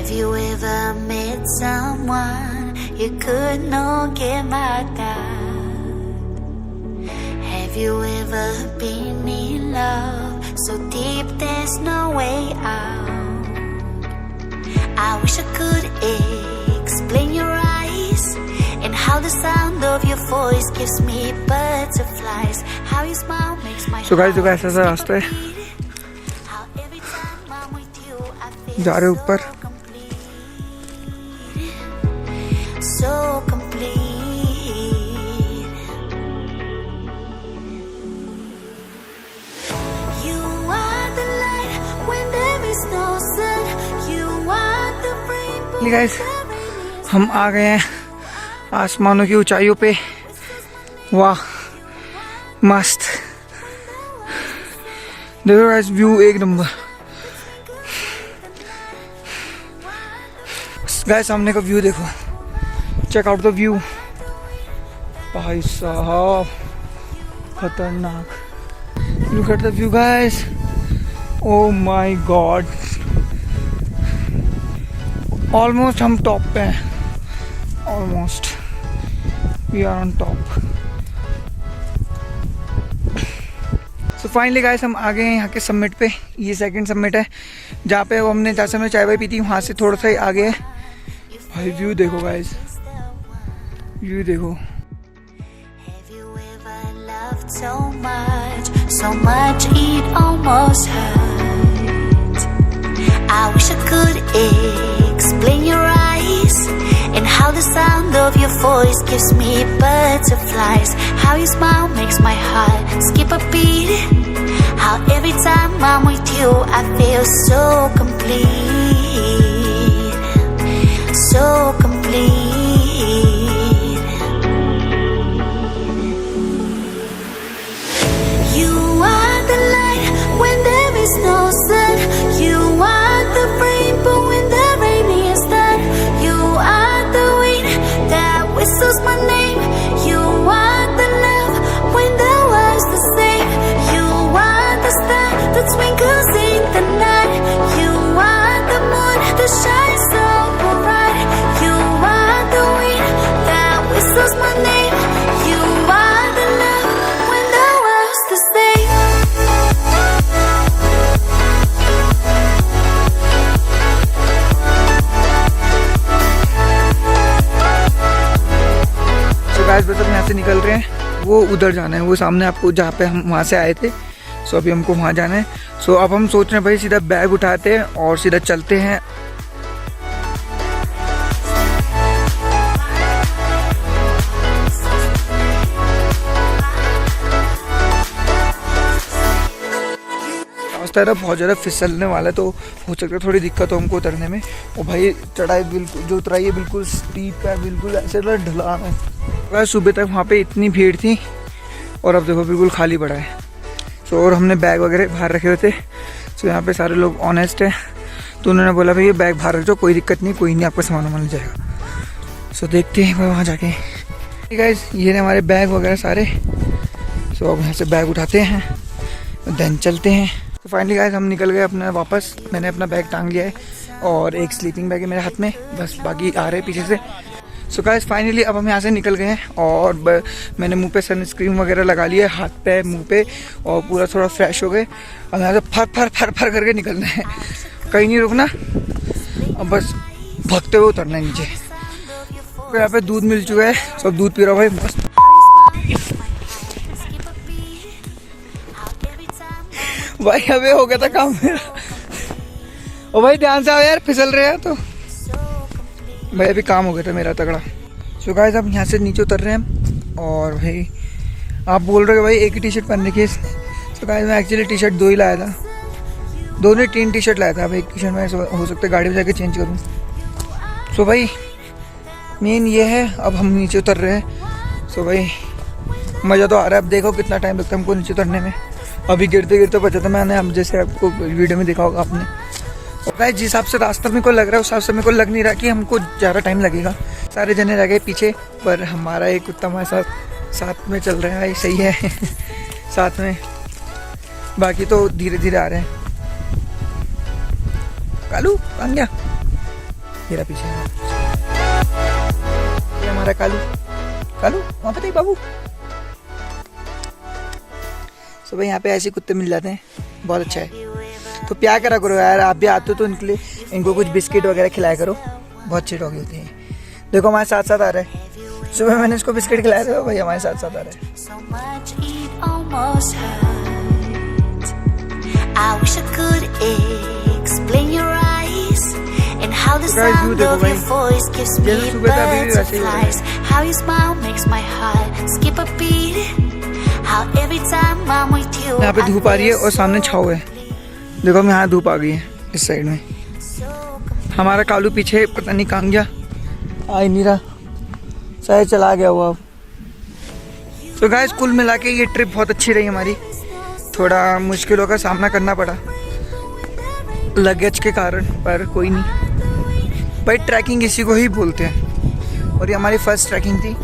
Have you ever met someone you could not get mad at? Have you ever been in love so deep there's no way out? I wish I could explain your eyes and how the sound of your voice gives me butterflies. How your smile makes my So guys, ऐसा सा रास्ता है, जा रहे ऊपर। So complete. You are the light when there is no sun. You are the rainbow. Guys, हम आ गए हैं आसमानों की ऊंचाइयों पे। वाह, मस्त। देखो गाइस, व्यू एक नंबर। गाइस, सामने का व्यू देखो, चेक आउट द व्यू। भाई साहब, खतरनाक। Look at the view guys, oh my God. Almost हम टॉप पे हैं, almost we are on top. So finally guys, हम आ गए हैं यहाँ के समिट पे। ये सेकंड समिट है जहाँ पे हमने जैसे में चाय वाय पी थी, वहाँ से थोड़ा सा ही आगे है। भाई व्यू देखो गाइस, व्यू देखो। So much it almost hurt. I wish I could explain your eyes and how the sound of your voice gives me butterflies. How your smile makes my heart skip a beat. How every time I'm with you I feel so complete, so complete. No sun, you are the rainbow when the rain is done. You are the wind that whistles my name. You are the love when the world's the same. You are the star that twinkles in the night. You are the moon that shines so bright. You are the wind that whistles my name. You are the love when the world's the same. Guys, बस अब यहाँ से निकल रहे हैं, वो उधर जाना है, वो सामने आपको जहाँ पे हम वहाँ से आए थे। सो अभी हमको वहाँ जाना है। सो अब हम सोच रहे हैं भाई सीधा बैग उठाते हैं और सीधा चलते हैं। रास्ता बहुत ज़्यादा फिसलने वाला है, तो हो सकता है थोड़ी दिक्कत हो हमको उतरने में। और भाई चढ़ाई बिल्कुल, जो उतराई है बिल्कुल स्टीप है, बिल्कुल ऐसे ढलान है। सुबह तक वहाँ पे इतनी भीड़ थी और अब देखो बिल्कुल खाली पड़ा है। सो और हमने बैग वगैरह बाहर रखे हुए थे। सो यहाँ पे सारे लोग ऑनेस्ट है, तो उन्होंने बोला भाई ये बैग बाहर रख दो, कोई दिक्कत नहीं, कोई नहीं, आपका सामान मिल जाएगा। सो देखते हैं भाई वहाँ जाके। गाइस, ये है हमारे बैग वगैरह सारे। सो अब यहाँ से बैग उठाते हैं, देन चलते हैं। तो फाइनली गाइस, हम निकल गए अपना वापस। मैंने अपना बैग टांग लिया है और एक स्लीपिंग बैग है मेरे हाथ में, बस बाकी आ रहे हैं पीछे से। सो गाइस, फाइनली अब हम यहाँ से निकल गए हैं और मैंने मुंह पे सनस्क्रीन वगैरह लगा लिया है, हाथ पे मुंह पे, और पूरा थोड़ा फ्रेश हो गए। अब यहाँ से फर फर फर फर करके निकलना है, कहीं नहीं रुकना, अब बस भागते हुए उतरना है नीचे। तो यहाँ पे दूध मिल चुका है, सब दूध पी रहा भाई, मस्त। भाई अबे हो गया था काम मेरा। ओ भाई ध्यान से आओ यार, फिसल रहे हैं तो। भाई अभी काम हो गया था मेरा तगड़ा। सो गाइस, अब यहाँ से नीचे उतर रहे हैं और भाई आप बोल रहे हो भाई एक ही टी शर्ट पहनने की। सो गाइस, मैं एक्चुअली टी शर्ट 2 ही लाया था, 2 नहीं 3 टी शर्ट लाया था। अब एक टी शर्ट में हो सकता है गाड़ी में जाके चेंज करूँ। सो भाई मेन ये है, अब हम नीचे उतर रहे हैं। सो भाई मज़ा तो आ रहा है। अब देखो कितना टाइम लगता है हमको नीचे उतरने में। अभी गिरते गिरते बचा था मैंने, अब जैसे आपको वीडियो में देखा होगा आपने। और भाई जिस हिसाब से रास्ता मेरे को लग रहा है उस हिसाब से मेरे को लग नहीं रहा कि हमको ज़्यादा टाइम लगेगा। सारे जने रह गए पीछे, पर हमारा एक कुत्ता हमारे साथ में चल रहा है भाई, सही है साथ में। बाकी तो धीरे धीरे आ रहे हैं। कालू कहाँ गया? मेरा पीछे ये हमारा कालू कालू वहाँ पे देख बाबू। सो भाई यहाँ पे ऐसे कुत्ते मिल जाते हैं, बहुत अच्छा है। तो प्यार करा करो यार, आप भी आते हो तो इनके लिए इनको कुछ बिस्किट वगैरह खिलाया करो, बहुत अच्छे डॉगी होते हैं। देखो हमारे साथ साथ आ रहा है, सुबह मैंने इसको बिस्किट खिलाया था, भाई हमारे साथ साथ आ रहा है। यहाँ पे धूप आ रही है और सामने छाव है, देखो हम यहाँ धूप आ गई है इस साइड में। हमारा कालू पीछे पता नहीं कहाँ गया, आ ही नहीं रहा, शायद चला गया हुआ। तो गाइस कुल मिला के ये ट्रिप बहुत अच्छी रही हमारी। थोड़ा मुश्किलों का सामना करना पड़ा लगेज के कारण, पर कोई नहीं भाई, ट्रैकिंग इसी को ही बोलते हैं और ये हमारी फर्स्ट ट्रैकिंग थी।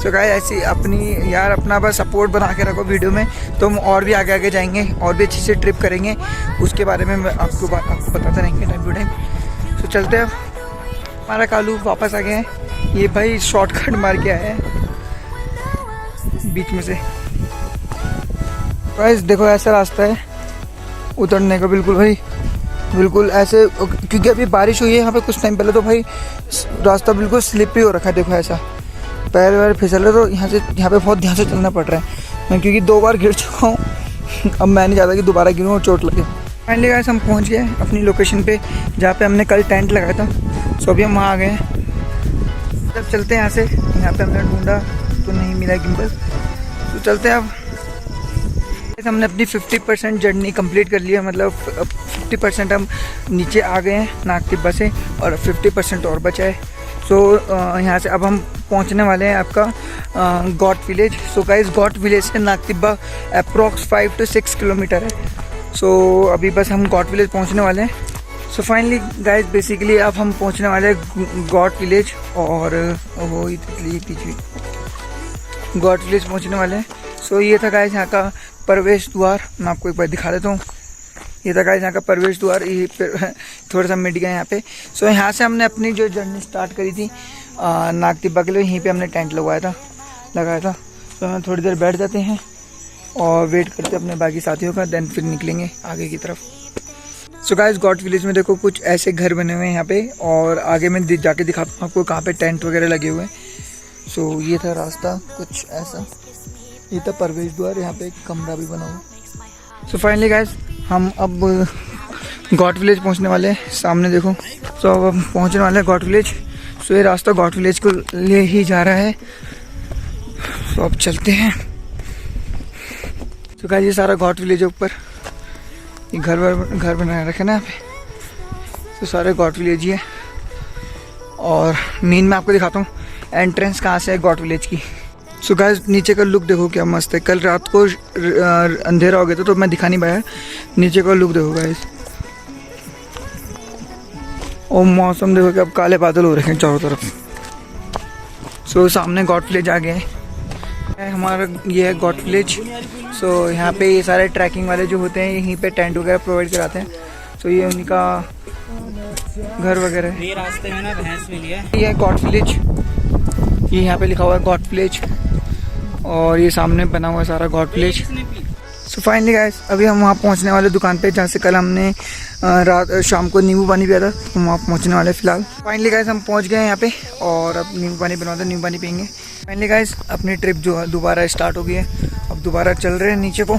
सो गाइस ऐसी अपनी यार अपना बस सपोर्ट बना के रखो वीडियो में, तो हम और भी आगे आगे जाएंगे और भी अच्छी से ट्रिप करेंगे, उसके बारे में मैं आपको बताते रहेंगे टाइम टू टाइम। तो चलते हैं, हमारा कालू वापस आ गया है, ये भाई शॉर्टकट मार के आया है बीच में से। गाइस देखो ऐसा रास्ता है उतरने का, बिल्कुल भाई बिल्कुल ऐसे, क्योंकि अभी बारिश हुई है यहाँ पे कुछ टाइम पहले, तो भाई रास्ता बिल्कुल स्लिपरी हो रखा है। देखो ऐसा पैर वैर फिसल रहे, तो यहाँ पे बहुत ध्यान से चलना पड़ रहा है। मैं क्योंकि 2 बार गिर चुका हूँ, अब मैं नहीं चाहता कि दोबारा गिरूँ और चोट लगे। फाइनली गाइस हम पहुँच गए अपनी लोकेशन पे जहाँ पे हमने कल टेंट लगाया था। सो अभी हम वहाँ आ गए हैं, तब चलते हैं यहाँ से। यहाँ पे हमने ढूंढा तो नहीं मिला गिम्बल, तो चलते हैं। अब हमने अपनी 50% जर्नी कंप्लीट कर लिया, मतलब 50% हम नीचे आ गए हैं नागटिब्बा से और 50% और बचा है। सो यहाँ से अब हम पहुँचने वाले हैं आपका got village. So guys got village से नागटिब्बा अप्रॉक्स 5 to 6 किलोमीटर है। सो अभी बस हम गॉट विलेज पहुँचने वाले हैं। सो फाइनली गाइस बेसिकली अब हम पहुँचने वाले हैं गॉट विलेज, और वो पीछे गॉट विलेज पहुँचने वाले हैं। सो ये था गाइस यहाँ का प्रवेश द्वार, मैं आपको एक बार दिखा देता हूँ। ये था गाइस यहाँ का प्रवेश द्वार, ये थोड़ा सा मिट गया यहाँ पे। सो यहाँ से हमने अपनी जो जर्नी स्टार्ट करी थी नागटिब्बा के लिए, यहीं पे हमने टेंट लगाया था। तो हम थोड़ी देर बैठ जाते हैं और वेट करते हैं अपने बाकी साथियों का, देन फिर निकलेंगे आगे की तरफ। सो गाइस गॉट विलेज में देखो कुछ ऐसे घर बने हुए हैं यहाँ पे, और आगे मैं जाके दिखाता हूँ आपको कहाँ पे टेंट वगैरह लगे हुए हैं। सो ये था रास्ता कुछ ऐसा, ये था प्रवेश द्वार, यहाँ पे एक कमरा भी बना हुआ। सो फाइनली गाइस हम अब गॉट विलेज पहुँचने वाले हैं, सामने देखो। सो अब हम पहुँचने वाले हैं गॉट विलेज। सो ये रास्ता गॉट विलेज को ले ही जा रहा है। सो अब चलते हैं। सो गाइस ये सारा गॉट विलेज है ऊपर, ये घर बनाए रखे ना यहाँ पे, तो सारे गॉट विलेज ही है। और मेन मैं आपको दिखाता हूँ एंट्रेंस कहाँ से है गॉट विलेज की। सो गाइस नीचे का लुक देखो क्या मस्त है। कल रात को अंधेरा हो गया था तो मैं दिखा नहीं पाया, नीचे का लुक देखो गाइस। और मौसम देखो कि अब काले बादल हो रखे हैं चारों तरफ। सो सामने गॉट विलेज आ गए हैं हमारा, ये है गॉट विलेज। सो यहाँ पे ये सारे ट्रैकिंग वाले जो होते हैं यहीं पे टेंट वगैरह प्रोवाइड कराते हैं। सो ये उनका घर वगैरह है। ये रास्ते में ना भैंस मिली है। ये है गॉट विलेज, ये यहाँ पे लिखा हुआ है गॉट विलेज, और ये सामने बना हुआ है सारा गॉट विलेज। सो फाइनली गाइस अभी हम वहाँ पहुँचने वाले दुकान पे जहाँ से कल हमने शाम को नींबू पानी पिया था, तो वहाँ पहुँचने वाले फिलहाल। फाइनली गाइस हम पहुँच गए हैं यहाँ पे, और अब नींबू पानी बनाते हैं, नींबू पानी पियेंगे। फाइनली गाइस अपनी ट्रिप जो दोबारा स्टार्ट हो गई है, अब दोबारा चल रहे हैं नीचे को,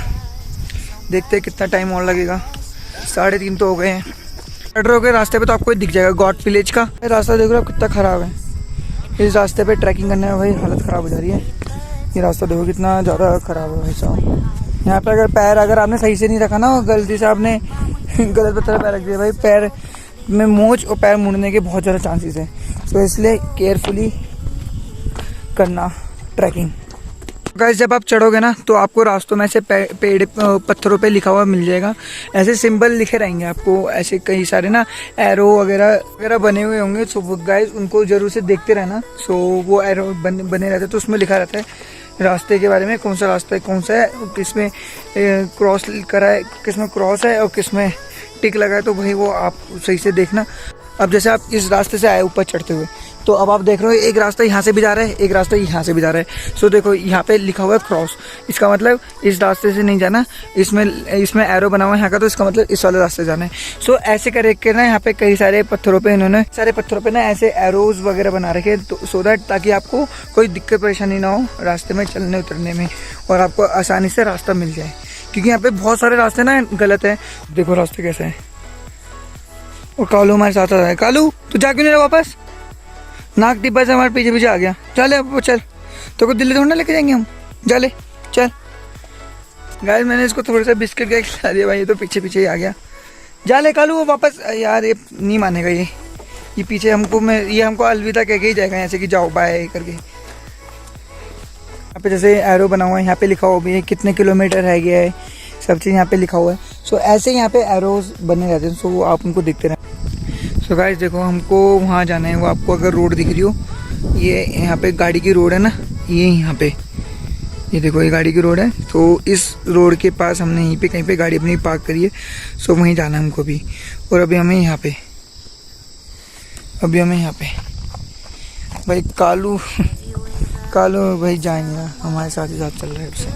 देखते हैं कितना टाइम और लगेगा। 3:30 तो हो गए हैं। चढ़ रहे हो गए रास्ते पे तो आपको दिख जाएगा गॉट विलेज का रास्ता। देख रहे हो कितना ख़राब है, इस रास्ते पे ट्रैकिंग करने में भाई हालत ख़राब हो जा रही है। ये रास्ता देखो कितना ज़्यादा ख़राब है भाई साहब। यहाँ पे अगर आपने सही से नहीं रखा ना, गलती से आपने गलत पत्थर पैर रख दिया, भाई पैर में मोच और पैर मुड़ने के बहुत ज़्यादा चांसेस है। तो इसलिए केयरफुली करना ट्रैकिंग। गाइस जब आप चढ़ोगे ना तो आपको रास्तों में ऐसे पेड़ पत्थरों पे लिखा हुआ मिल जाएगा, ऐसे सिंबल लिखे रहेंगे आपको, ऐसे कई सारे ना एरो वगैरह बने हुए होंगे। सो गाइस उनको जरूर से देखते रहना। सो वो एरो बने रहते हैं, तो उसमें लिखा रहता है रास्ते के बारे में, कौन सा रास्ता है, कौन सा है, किस में क्रॉस करा है, किस में क्रॉस है और किस में टिक लगा है। तो भाई वो आप सही से देखना। अब जैसे आप इस रास्ते से आए ऊपर चढ़ते हुए, तो अब आप देख रहे हो एक रास्ता यहाँ से भी जा रहा है, एक रास्ता यहाँ से भी जा रहा है। सो देखो यहाँ पे लिखा हुआ है क्रॉस, इसका मतलब इस रास्ते से नहीं जाना, इसमें एरो बना हुआ है यहाँ का, तो इसका मतलब इस वाले रास्ते जाना है। सो ऐसे करके ना यहाँ पे कई सारे पत्थरों पे इन्होंने ना ऐसे एरोज वगैरह बना रखे, तो सो दैट ताकि आपको कोई दिक्कत परेशानी ना हो रास्ते में चलने उतरने में, और आपको आसानी से रास्ता मिल जाए, क्योंकि यहाँ पे बहुत सारे रास्ते ना गलत है। देखो रास्ते कैसे हैं। और कालू हमारे साथ आ रहा है। कालू तू जा क्यों नहीं रहा वापस? नाक टिब्बा से हमारे पीछे पीछे आ गया। चल अब चल, तो को दिल्ली थोड़ा ना लेके जाएंगे हम, जा ले चल। गाइस मैंने इसको थोड़ा सा बिस्किट का खिला दिया भाई, ये तो पीछे पीछे ही आ गया। जा ले कालू वो वापस। यार ये नहीं मानेगा, ये पीछे हमको अलविदा कह के ही जाएगा, ऐसे कि जाओ बाय करके। यहाँ पे जैसे एरो बना हुआ है, यहाँ पे लिखा हुआ भी है कितने किलोमीटर रह गया है, सब चीज़ यहाँ पे लिखा हुआ है। सो ऐसे यहाँ पे एरोज बने रहते हैं, सो आप उनको देखते रहें। सो गाइस देखो हमको वहाँ जाना है, वो आपको अगर रोड दिख रही हो, ये यहाँ पे गाड़ी की रोड है ना, ये यहाँ पे ये देखो ये गाड़ी की रोड है, तो इस रोड के पास हमने यहीं पे कहीं पे गाड़ी अपनी पार्क करी है। सो वहीं जाना है हमको भी। और अभी हमें यहाँ पे भाई कालू भाई जाएंगे, हमारे साथ ही साथ चल रहे हैं उससे।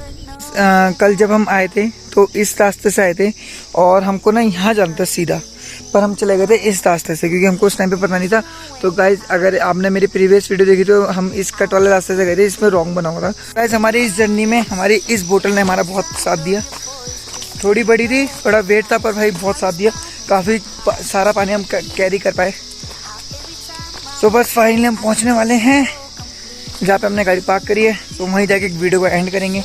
कल जब हम आए थे तो इस रास्ते से आए थे, और हमको ना यहाँ जाना था सीधा, पर हम चले गए थे इस रास्ते से, क्योंकि हमको उस टाइम पे पता नहीं था। तो गाइज अगर आपने मेरी प्रीवियस वीडियो देखी तो हम इस कट वाले रास्ते से गए थे, इसमें रॉन्ग बना हुआ था। गाइज हमारी इस जर्नी में हमारी इस बोतल ने हमारा बहुत साथ दिया। थोड़ी बड़ी थी, थोड़ा वेट था, पर भाई बहुत साथ दिया, काफ़ी सारा पानी हम कैरी कर पाए। तो बस फाइनली हम पहुँचने वाले हैं जहाँ पे हमने गाड़ी पार्क करी है, तो वहीं जाके एक वीडियो को एंड करेंगे।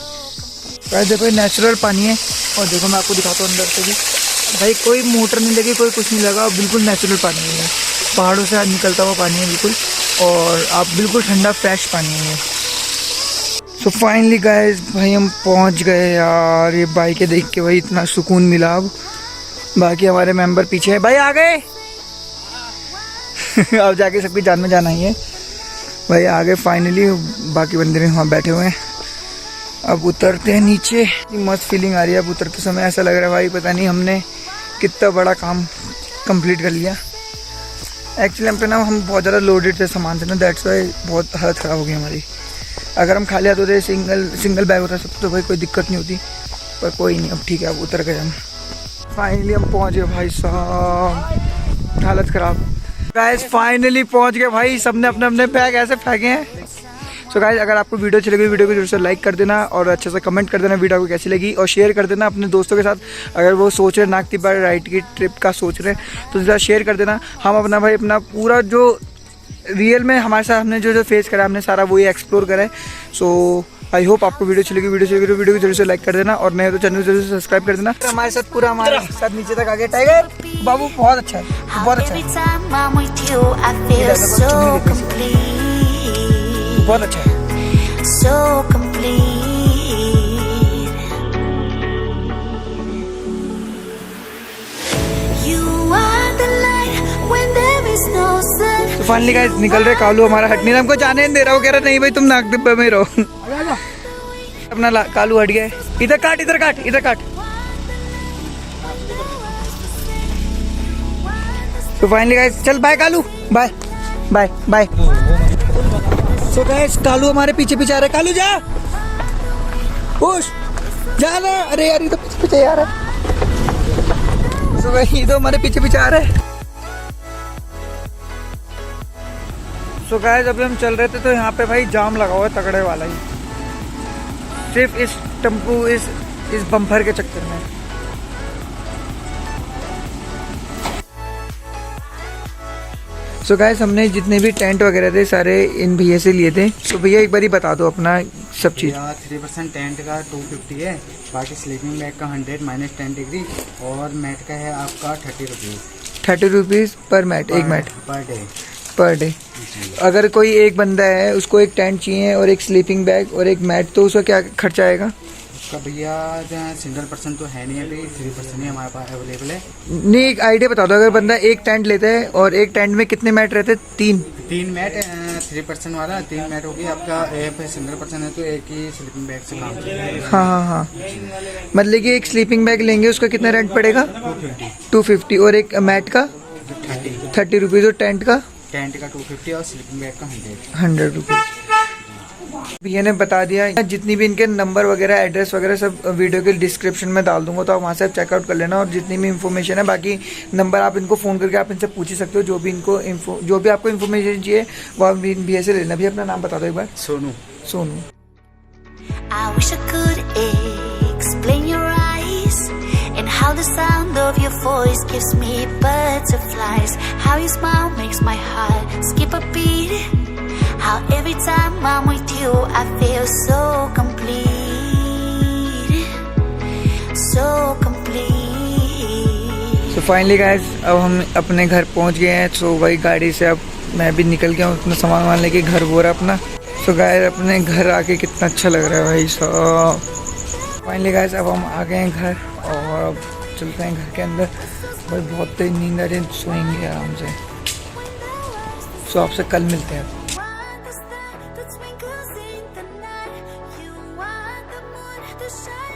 गाइस देखो ये नेचुरल पानी है, और देखो मैं आपको दिखाता हूँ अंदर से भी, भाई कोई मोटर नहीं लगी, कोई कुछ नहीं लगा, बिल्कुल नेचुरल पानी है, पहाड़ों से निकलता हुआ पानी है बिल्कुल, और आप बिल्कुल ठंडा फ्रेश पानी है। सो फाइनली गाइस भाई हम पहुंच गए यार, ये बाइकें देख के भाई इतना सुकून मिला। अब बाकी हमारे मेंबर पीछे है, भाई आ गए। अब जाके सबकी जान में जाना ही है भाई, आगे फाइनली बाकी बंदे भी वहाँ बैठे हुए हैं। अब उतरते हैं नीचे, मस्त फीलिंग आ रही है अब उतरते समय, ऐसा लग रहा है भाई पता नहीं हमने कितना बड़ा काम कंप्लीट कर लिया। एक्चुअली हम पे ना हम बहुत ज़्यादा लोडेड थे सामान से ना, दैट्स वाई बहुत हालत ख़राब हो गई हमारी। अगर हम खाली हाथ होते सिंगल बैग होता सब तो भाई कोई दिक्कत नहीं होती, पर कोई नहीं, अब ठीक है अब उतर गए हम। फाइनली हम पहुँच गए भाई साहब, हालत ख़राब। गाइस फाइनली पहुंच गए भाई, सबने अपने अपने बैग ऐसे फेंके हैं। सो गाइस अगर आपको वीडियो अच्छी लगी वीडियो को जरूर से लाइक कर देना, और अच्छे से कमेंट कर देना वीडियो को कैसी लगी, और शेयर कर देना अपने दोस्तों के साथ। अगर वो सोच रहे नाग टिब्बा राइड की ट्रिप का सोच रहे तो उनके साथ शेयर कर देना। हम अपना पूरा जो रियल में हमारे साथ हमने जो फेस करा हमने सारा वही एक्सप्लोर करा है। सो आई होप आपको वीडियो अच्छी लगी, वीडियो को जरूर से लाइक कर देना, और नए तो चैनल जरूर से सब्सक्राइब कर देना। हमारे साथ पूरा हमारे साथ नीचे तक आ गया टाइगर बाबू, बहुत अच्छा है, बहुत अच्छा है, बहुत अच्छा है। तो फाइनली गाइस निकल रहे, कालू हमारा हट नहीं रहा, हमको जाने नहीं दे रहा, वो कह रहा नहीं भाई तुम नाग टिब्बा में रहो। अपना कालू हट गया, इधर काट इधर काट इधर काट। तो फाइनली गाइस चल bye Kalu, bye bye bye. So guys Kalu हमारे पीछे पीछे आ रहा है, कालू जा पुश जा ना, अरे यार ये तो पीछे पीछे आ रहा है। सो गाइस ये तो हमारे पीछे पीछे आ रहा है। सो गाइस अभी हम चल रहे थे तो यहाँ पे भाई जाम लगा हुआ है तगड़े वाला ही, सिर्फ इस टेम्पू इस बम्पर के चक्कर में। सो गाइस हमने जितने भी टेंट वगैरह थे सारे इन भैया से लिए थे। तो भैया एक बार ही बता दो अपना सब चीज़। 3% टेंट का 250 है, बाकी स्लीपिंग बैग का 100 -10 डिग्री, और मैट का है आपका 30 रुपीज़। 30 रुपीज़ पर मैट, एक मैट पर डे। अगर कोई एक बंदा है उसको एक टेंट चाहिए और एक स्लीपिंग बैग और एक मैट, तो उसका क्या खर्चा आएगा? उसका भैया सिंगल पर्सन तो है नहीं अभी, 3% ही हमारे पास अवेलेबल है। नहीं एक आइडिया बता दो, अगर बंदा एक टेंट लेता है और एक टेंट में कितने मैट रहते हैं? 3 मैट, 3% वाला 3 मैट होगी आपका। सिंगल पर्सन है तो एक ही स्लीपिंग बैग से काम चलेगा। हाँ मतलब कि एक स्लीपिंग बैग लेंगे उसका कितना रेंट पड़ेगा? 250 और एक मैट का 30 रुपीज़ और टेंट का 250 और स्लीपिंग बैग का 100। 100 रुपीज़। भैया ने बता दिया। जितनी भी इनके नंबर वगैरह एड्रेस वगैरह सब वीडियो के डिस्क्रिप्शन में डाल दूंगा, तो आप वहाँ से चेकआउट कर लेना। और जितनी भी इन्फॉर्मेशन है, बाकी नंबर आप इनको फ़ोन करके आप इनसे पूछ ही सकते हो। जो भी आपको इन्फॉर्मेशन चाहिए वो आप भैया से लेना। भैया अपना नाम बता दो एक बार। Sonu. I wish I could explain your eyes and how the sound of your voice gives me butterflies. How your smile makes my heart skip a beat. How every time I'm with you I feel so complete, so complete. तो finally guys अब हम अपने घर पहुंच गए हैं। तो वही गाड़ी से अब मैं भी निकल गया हूँ अपना सामान लेके घर वो रहा अपना। तो गाइस अपने घर आके कितना अच्छा लग रहा है भाई साहब। फाइनली गाइस अब हम आ गए हैं घर और अब चलते हैं घर के अंदर। भाई बहुत तेज नींद आ रही है, सोएंगे आराम से। तो आपसे कल मिलते हैं। The star that twinkles in the night. You are the moon, the shine.